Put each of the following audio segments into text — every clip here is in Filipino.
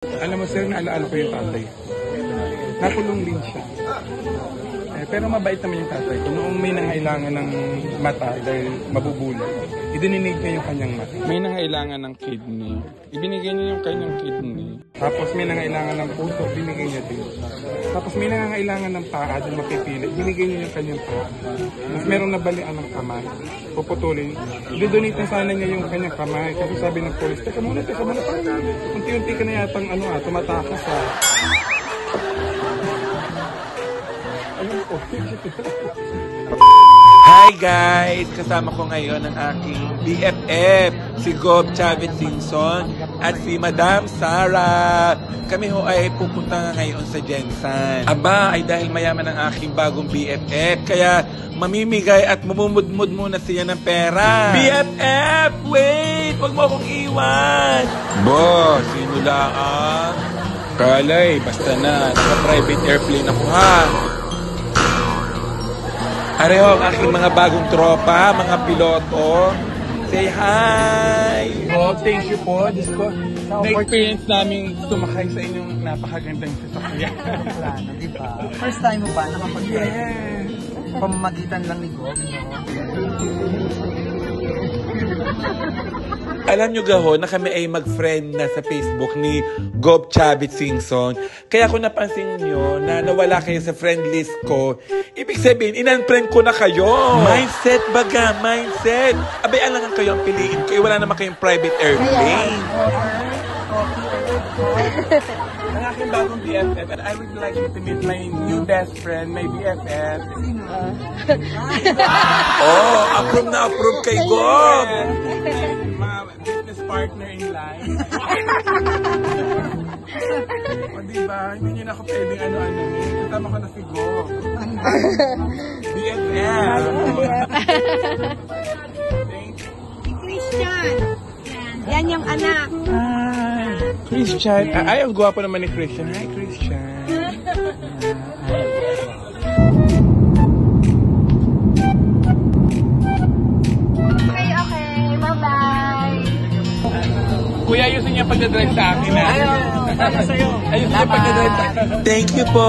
Alam mo sir, naalaala ko yung tatay. Nakulong din siya. Pero mabait naman yung tatay ko. Noong may nangailangan ng mata dahil mabubula, idininig niya yung kanyang mata. May nangailangan ng kidney. Ibinigay niya yung kanyang kidney. Tapos may nangailangan ng puso, binigay niya din. Tapos may nangailangan ng paa, doon mapipili, binigay niya yung kanyang paa. Mas meron na balian ng kamay. Puputulin. Didonate na sana niya yung kanyang kamay. Kasi sabi ng polis, teka muna, parang unti-unti ka na yatang tumatakas sa... Hi guys! Kasama ko ngayon ang aking BFF, si Gob Chavez Singson at si Madam Sara. Kami ho ay pupunta ngayon sa Jensan. Aba ay dahil mayaman ang aking bagong BFF, kaya mamimigay at mumumudmud muna siya ng pera. BFF! Wait! Huwag mo akong iwan! Boss, sino lang? Kalay, basta na. Naka-private airplane ako ha. Areho ang aking mga bagong tropa, mga piloto. Say hi! Oh, thank you po. Diyos ko, na-experience namin sumakay sa inyong napakagandang sasakyan. Plano, di ba? First time mo ba nakapag-drive? Yes. Pamamagitan lang ni Gob, no? Alam nyo gaho na kami ay mag-friend na sa Facebook ni Gob Chavez Singson. Kaya kung napansin nyo na nawala kayo sa friend list ko, ibig sabihin, in-unfriend ko na kayo. Mindset baga, mindset. Abay, alangan kayo ang piliin ko. Wala naman kayong private airplane. Ang aking bagong BFF, and I would like you to meet my new best friend, my BFF. Oh, approve na approve kay Gob. Business partner in life. O diba, hindi nyo na ako pwedeng ano-ano. Kasama ko na si Gob. BFF. Christian. Yan yung anak. Christian. Ay, ang gwapo naman ni Christian. Hi, Christian. Okay. Bye-bye. Kuya, ayusin niya pagdadrive sa akin na. Ayusin niya pagdadrive sa akin. Thank you po.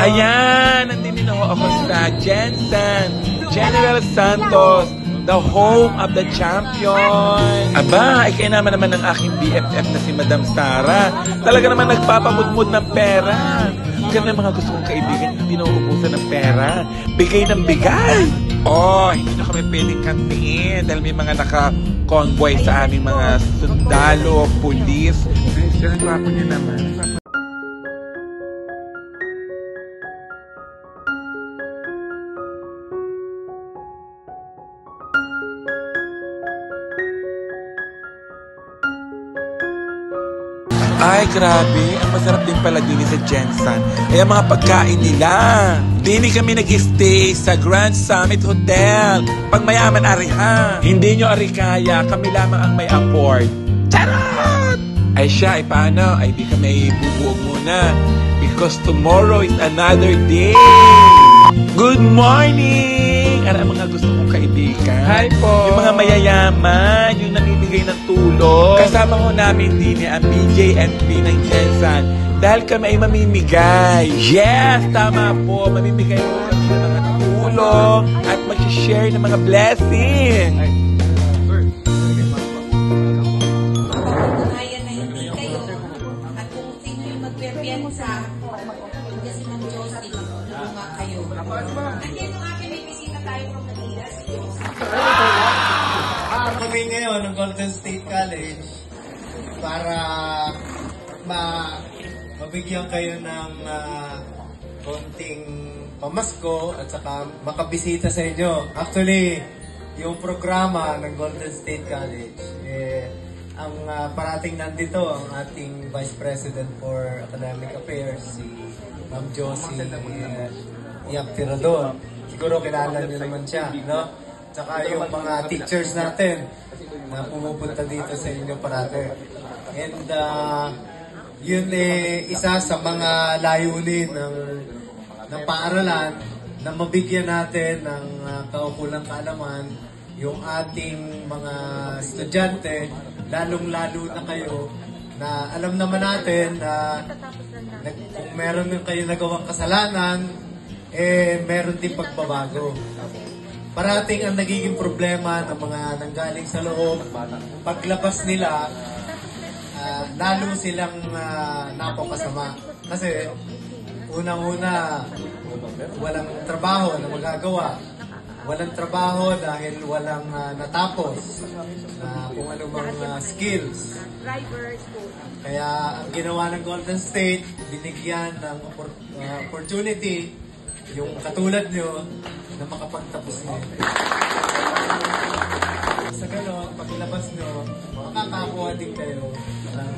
Ayan, nandito na ako sa Jensen. General Santos, the home of the champion. Aba, ay kainaman naman ng aking BFF na si Madam Sara. Talaga naman nagpapamudmud ng pera. Ganun ang mga gusto kong kaibigan, hindi na uubusan ng pera. Bigay ng bigay. Oh, hindi na kami pwedeng kantiin dahil may mga naka-convoy sa aming mga sundalo, pulis. Christian, ang gwapo niya naman. Ay, grabe. Ang masarap din pala din sa Jensen. Ay, ang mga pagkain nila. Dini kami nag-stay sa Grand Summit Hotel. Pag mayaman, ari ha. Hindi nyo ari kaya. Kami lamang ang may afford. Charot! Ay siya, ay paano? Ay di kami bubuog muna. Because tomorrow is another day. Good morning! Ano ang mga gusto kong kaibigan? Hi po! Yung mga mayayaman, yung namimigay ng tulong. Kasama ko namin din ang BJNP ng Jensen dahil kami ay mamimigay. Yes, tama po. Mamimigay po kami ng mga tulong at mag-share ng mga blessings. Kaya na hindi kayo. At kung sino yung magpepiensa, kasi ng Diyos, tulungan kayo. Andyan yung akin, may bisita tayo from Manila. Kami ngayon ng Golden State College para mabigyan kayo ng konting pamasko at saka makabisita sa inyo. Actually, yung programa ng Golden State College, ang parating nandito ang ating Vice President for Academic Affairs, si Ma'am Josie Yap Tirador. Siguro kilala niyo naman siya, no? Tsaka yung mga teachers natin na pumupunta dito sa inyo parate. And yun isa sa mga layunin ng paaralan na mabigyan natin ng kaukulang kaalaman yung ating mga estudyante, lalong-lalo na kayo na alam naman natin na kung meron din kayo nagawang kasalanan, meron din pagbabago. Parating ang nagiging problema ng mga nanggaling sa loob, paglabas nila, lalo silang napakasama. Kasi unang-una, walang trabaho na magagawa. Walang trabaho dahil walang natapos na kung ano mang skills. Kaya ang ginawa ng Golden State, binigyan ng opportunity yung katulad nyo na makapagtapos nyo. Sa ganon, paglabas nyo, makakakuha din kayo ng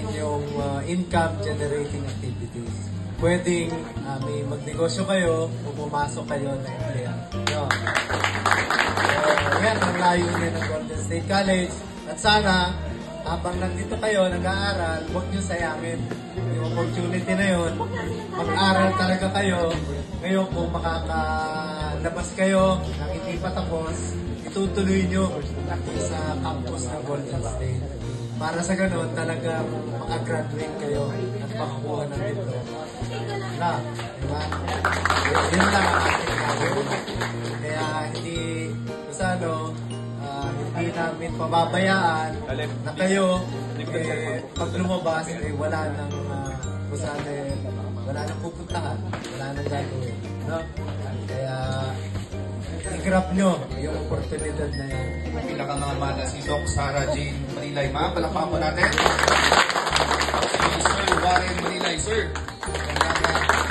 inyong income generating activities. Pwedeng may magnegosyo kayo o pumasok kayo na empleyado. So, yan ang layunin ng Golden State College. At sana, habang nandito kayo, nag-aaral, huwag nyo sayangin yung opportunity na yun. Mag-aral talaga kayo. Ngayon, kung makakalabas kayo na hindi pa tapos, itutuloy nyo sa campus ng Golden State. Para sa ganun, talagang makagraduate kayo at makakuha ng diploma. Wala, diba? Yun lang ang ating gagawin. Kaya hindi namin pababayaan na kayo, pag lumabas, wala nang wala nang pupuntahan, wala nang gagawin. No? Kaya, i-grab nyo yung oportunidad na yan. Pinakamamana si Doc Sarah Jane Manilay. Ma'am, palakpakan po natin. Si Sir Warren Manilay. Sir,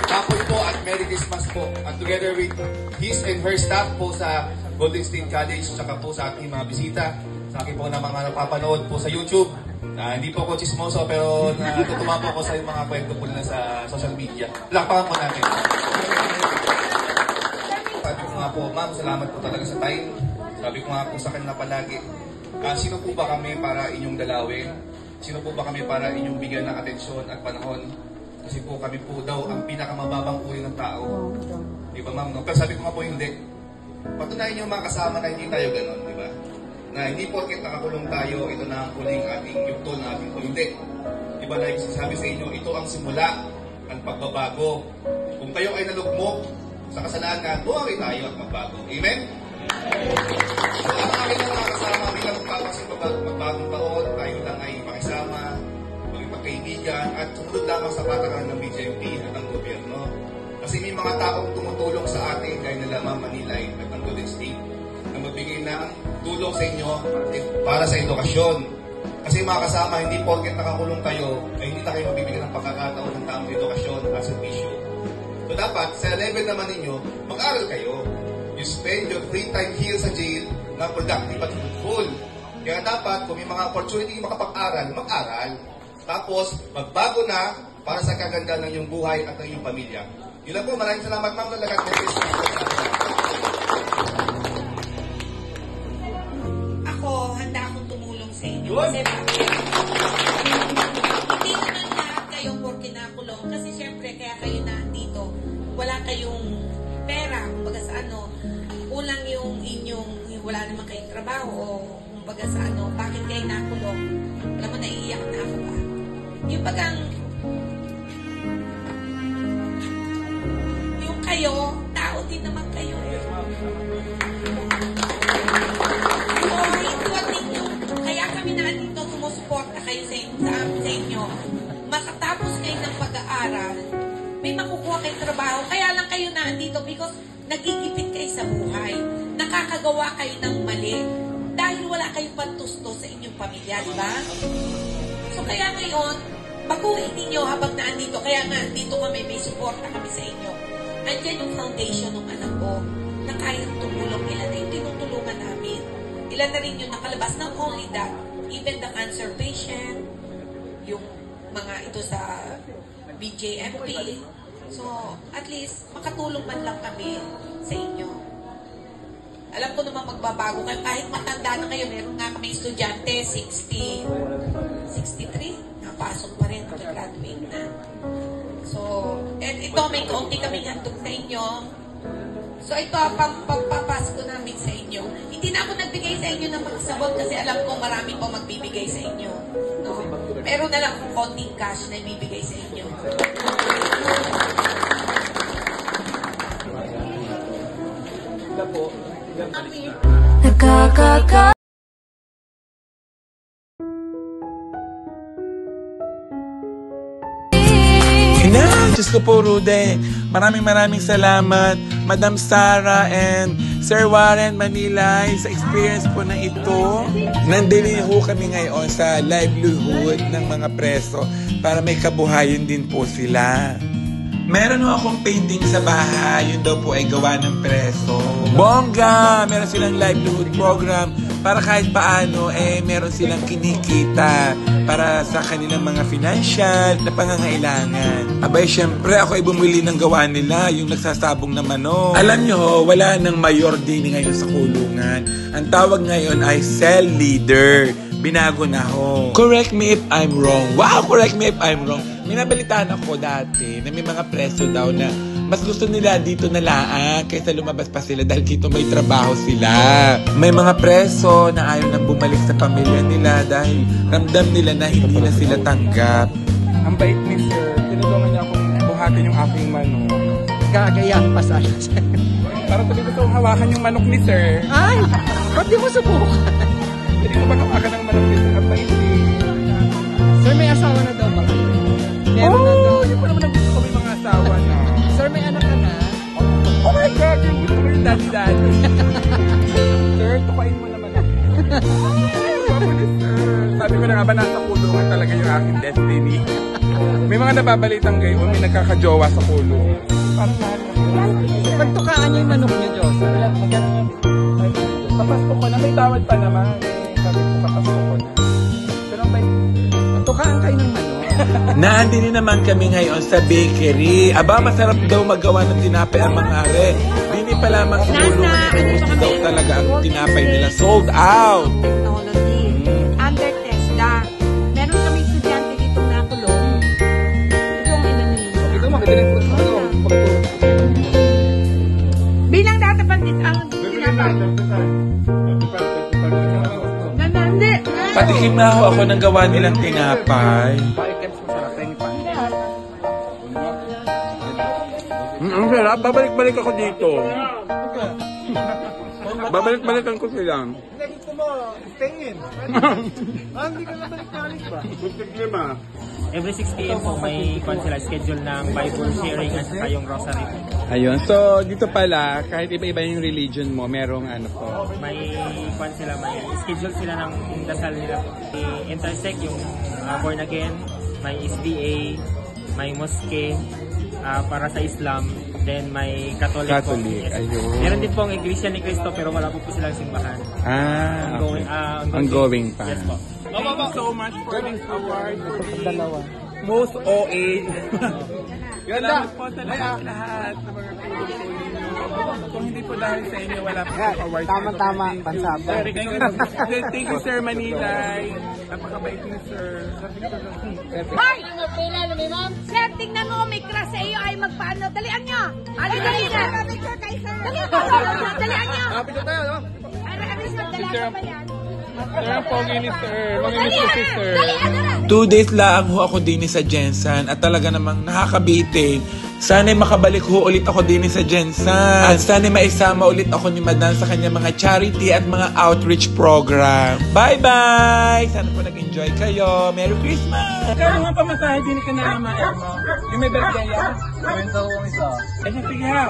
Kapoy po at Merry Christmas po. At together with his and her staff po sa Golden State College, tsaka po sa aking mga bisita, sa aking po na mga napapanood po sa YouTube. Hindi po ako chismoso, pero natutuwa po ako sa mga kwento po nila sa social media. Palakpakan po natin. Sabi ko nga po, ma'am, salamat po talaga sa time. Sabi ko nga po sa kanila palagi, sino po ba kami para inyong dalawin? Sino po ba kami para inyong bigyan ng atensyon at panahon? Kasi po kami po daw ang pinakamababang uri ng tao. Di ba, ma'am? No? Pero sabi ko nga po hindi. Patunayan niyo mga kasama na hindi tayo ganun, di ba? Na hindi porket nakakulong tayo, ito na ang huling ating yugto na ating hindi. Di ba na sabi sa inyo, ito ang simula ng pagbabago. Kung kayo ay nalugmok sa kasalanan, buhay tayo at magbago. Amen? So, ang aking mga kasama, bilang magbagong taon, tayo lang ay makisama, maging magkaibigan, at sumunod lamang sa patakaran ng BJMP at ng gobyerno. Kasi may mga taong tumutulong sa atin, gaya nila Ma'am Manilay at ng Golden State, na magbigay ng tulong sa inyo para sa edukasyon. Kasi mga kasama, hindi porket nakakulong kayo, ay hindi na kayo mabibigyan ng pagkakataon ng tamang edukasyon at servisyo. So dapat, sa level naman ninyo, mag-aral kayo. You spend your free time here sa jail na productive at fruitful. Kaya dapat, kung may mga opportunity makapag-aral, mag-aral. Tapos, magbago na para sa kaganda ng iyong buhay at ng iyong pamilya. Yun lang po, maraming salamat, ma'am. Ako, handa akong tumulong sa inyo. Kasi hindi naman lahat kayo porke nakulong. Kasi syempre, kaya kayo nandito. Wala kayong pera, kumbaga sa ano. Kulang yung inyong, wala naman kayong trabaho. O kumbaga sa ano, bakit kayo nakulong? Alam mo, naiiyak na ako ba? Yung bagang, yung kayo, tao din naman kayo. Kaya kami nandito, sumusuporta kayo sa inyo. Makatapos kayo ng pag-aaral, may makukuha kayong trabaho. Kaya lang kayo nandito because nagigipit kayo sa buhay. Nakakagawa kayo ng mali. Dahil wala kayong pantusto sa inyong pamilya, di ba? So kaya ngayon, baguhin ninyo habang naandito. Kaya nga, dito kami, may suporta kami sa inyo. Andyan yung foundation ng anak ko na kayang tumulong. Ilan na yung tinutulungan namin. Ilan na rin yung nakalabas. Not only that, even the cancer patient, yung mga ito sa BJMP. So, at least, makatulong man lang kami sa inyo. Alam ko naman magbabago kayo. Kahit matanda na kayo, meron nga kami estudyante, 63, napasok pa rin, graduate na. So, and ito, may kaunti kaming handog sa inyo. So, ito, pampapasko namin sa inyo. Hindi Hindi na ako nagbigay sa inyo ng mga sabon kasi alam ko marami po magbibigay sa inyo. No? Pero na lang kung konting cash na ibibigay sa inyo. Nakakaka Ina, Diyos ko po, Rude. Maraming salamat, Madam Sara and Sir Warren Manilay sa experience po na ito. Nandili ho kami ngayon sa livelihood ng mga preso para may kabuhayan din po sila. Meron ho akong painting sa bahay, yun daw po ay gawa ng preso. Bongga! Meron silang livelihood program para kahit paano meron silang kinikita para sa kanilang mga financial na pangangailangan. Abay, syempre ako ay bumili ng gawa nila, yung nagsasabong na manok. Alam nyo ho, wala nang mayor din ngayon sa kulungan. Ang tawag ngayon ay cell leader. Binago na ho. Correct me if I'm wrong. Wow, correct me if I'm wrong. May nabalitaan ako dati na may mga preso daw na mas gusto nila dito na laan kaysa lumabas pa sila dahil dito may trabaho sila. May mga preso na ayaw nang bumalik sa pamilya nila dahil ramdam nila na hindi na sila tanggap. Ang bait ni Sir, tinulungan niya akong buhatin yung aking manok. Gagayak pa sana. Para tuloy ko itong hawakan yung manok ni Sir. Ay! Ba't di mo subukan? Hindi ko ba hawakan ng manok ni Sir at maisi? Sir, may asawa na daw ba? Meron na daw. Yun pa naman ang gusto ko may mga asawa na. Sir, may anak ka na? Oh my God! Yung gusto ko yung daddy-daddy. Sir, tukain mo naman ako. Wapo ni Sir. Sabi ko na nga ba nasa kulungan talaga yung aking destiny. May mga nababalitang gayon, may nagkakajowa sa kulong. Parang lahat na. Pagtukaan niyo yung manok niyo, Diyos. Papasto ko na, may tawad pa naman. Sabi ko, papasto ko na. Pero ang bait. Tukaan kayo ng manok. Naandini naman kami ngayon sa bakery. Aba, masarap daw magawa ng tinapay ang mga are. Hindi pa lamang sa kulungan ay gusto daw talaga ang tinapay nila. Sold out! Technology. Under TESDA. Meron kami estudyante dito na kulong. Ito ang inaninin. Ito magagaling po. Bilang data pandit ang tinapay. Nanandi. Patikim na ako ng gawa nilang tinapay. Ang sarap. Babalik-balik ako dito. Babalik-balikan ko sila. Gusto mo, stay in. Hindi ka na balik-balik ba? Every 6 p.m. po may sila schedule ng Bible sharing at saka yung rosary. Ayun. So, dito pala, kahit iba-iba yung religion mo, merong ano po. May may schedule sila ng dasal nila po. Intersect yung born again, may SDA, may mosque para sa Islam, then may Catholic po. Catholic, ayun. Meron din po ang Iglesia ni Cristo pero wala po silang simbahan. Okay. Ongoing pa. Yes po. Thank you so much for this award for the most OA. Salamat po sa lahat ng mga tulong po ninyo. Kung hindi po dahil sa inyo, wala po yung award. Tama-tama, pansaba. Thank you, Sir Manilay. Napakabait ni Sir. Ay! Sir, tingnan mo, may crush sa iyo ay magpaano. Dalian nyo! Dali na! Dalian nyo! Kapito tayo, no? Dalian pa yan. Sir, ang pogi ni Sir. Manginis ko si Sir. 2 days lang ho ako din sa Jensen at talaga namang nakakabitin. Sana'y makabalik ho ulit ako din sa Jensen. At sana'y maisama ulit ako ni Madam sa kanya mga charity at mga outreach program. Bye-bye! Sana po nag-enjoy kayo. Merry Christmas! Kaya nga pamasahe, din ka na naman, Ermo. Yung may birthday yan? Gawin daw kong isa. Eh, sige ha.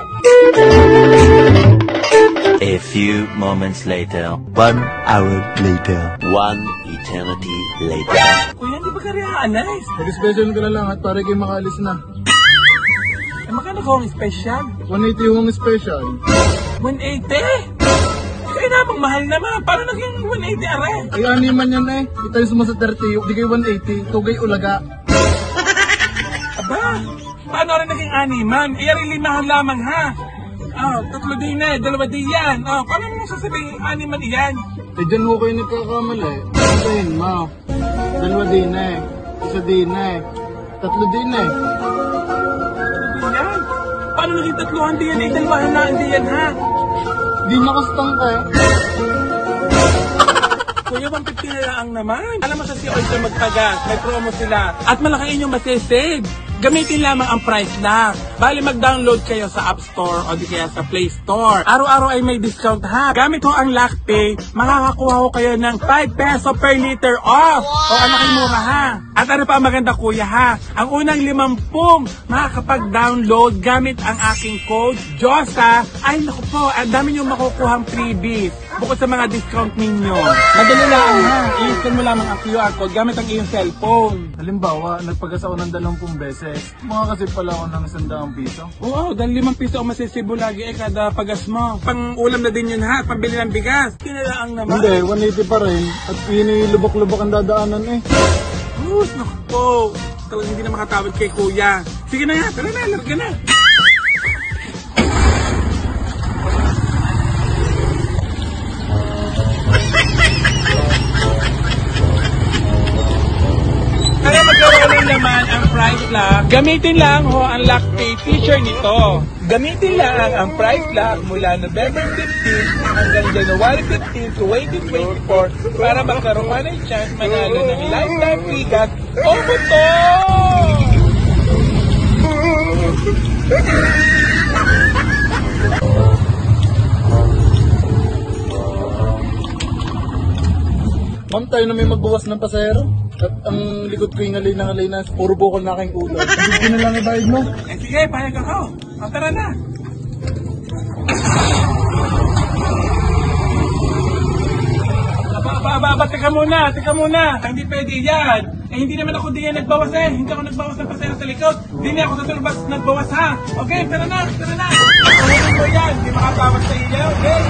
A few moments later, 1 hour later, 1 eternity later. Kuya, hindi ba kariyaan, nice? Mag-special ka na lang at para kayo makaalis na. Eh, magkano ko ang special? 180 yung special. 180? Kaya namang mahal naman. Paano naging 180 are? Ay, ano man yan eh. Italis mo sa 30, di kayo 180. Tugay ulaga. Aba, paano rin naging animan? Iyari limahan lamang ha. Oh, 3 din eh, 2 din yan. Oh, paano mo sasabihin animan iyan? Eh, dyan ho kayo nagkakamali. Sabihin mo. 2 din eh. 1 din eh. 3 din eh. Yan. Paano naging 3 diyan eh? 2 na diyan ha. Di nakastang ka eh. Kuya, 150 na lang naman. Alam mo sa si Oil ka magpagas, may promo sila. At malaki inyong masisave. Gamitin lamang ang price lock. Bali mag-download kayo sa App Store o di kaya sa Play Store. Araw-araw ay may discount ha. Gamit ho ang LockPay, makakakuha ho kayo ng 5 peso per liter off. O alaking mura ha. At ano pa ang maganda kuya ha? Ang unang 50 makakapag-download gamit ang aking code JOSA. Ay naku po, ang dami nyo makukuhang freebies. Bukod sa mga discount ninyo. Madali lang ha. I-scan mo lamang ang QR code gamit ang iyong cellphone. Halimbawa, nagpagas ako ng 20 beses. Mga kasi pala ako ng 100 piso. Oo, dahil 5 piso ang masisibo lagi kada pagas mo. Pang ulam na din yun ha, pambili ng bigas. Kinalaang naman. Hindi, 180 pa rin. At yun lubok-lubok ang dadaanan eh. Naku po. Talagang hindi na makatawad kay kuya. Sige na nga, tara na, larga na. Kaya magkaroon ng laman ang price lock, gamitin lang ho ang LockPay feature nito. Gamitin lang ang price lock mula November 15 hanggang January 15 to 2024 para magkaroon ka ng chance manalo ng lifetime free gas o motor! Ma'am, tayo na may magbawas ng pasahero. At ang likod ko yung alay na puro bukol na aking ulo. Hindi na lang ibayad mo. Sige, payag ako. O, tara na. Teka muna. Hindi pwede yan. Hindi naman ako din nagbawas eh. Hindi ako nagbawas ng pasahero sa likod. Hindi ako sa tulbas nagbawas ha. Okay, tara na. Ano ko yan? Hindi makatawag sa iyo, okay?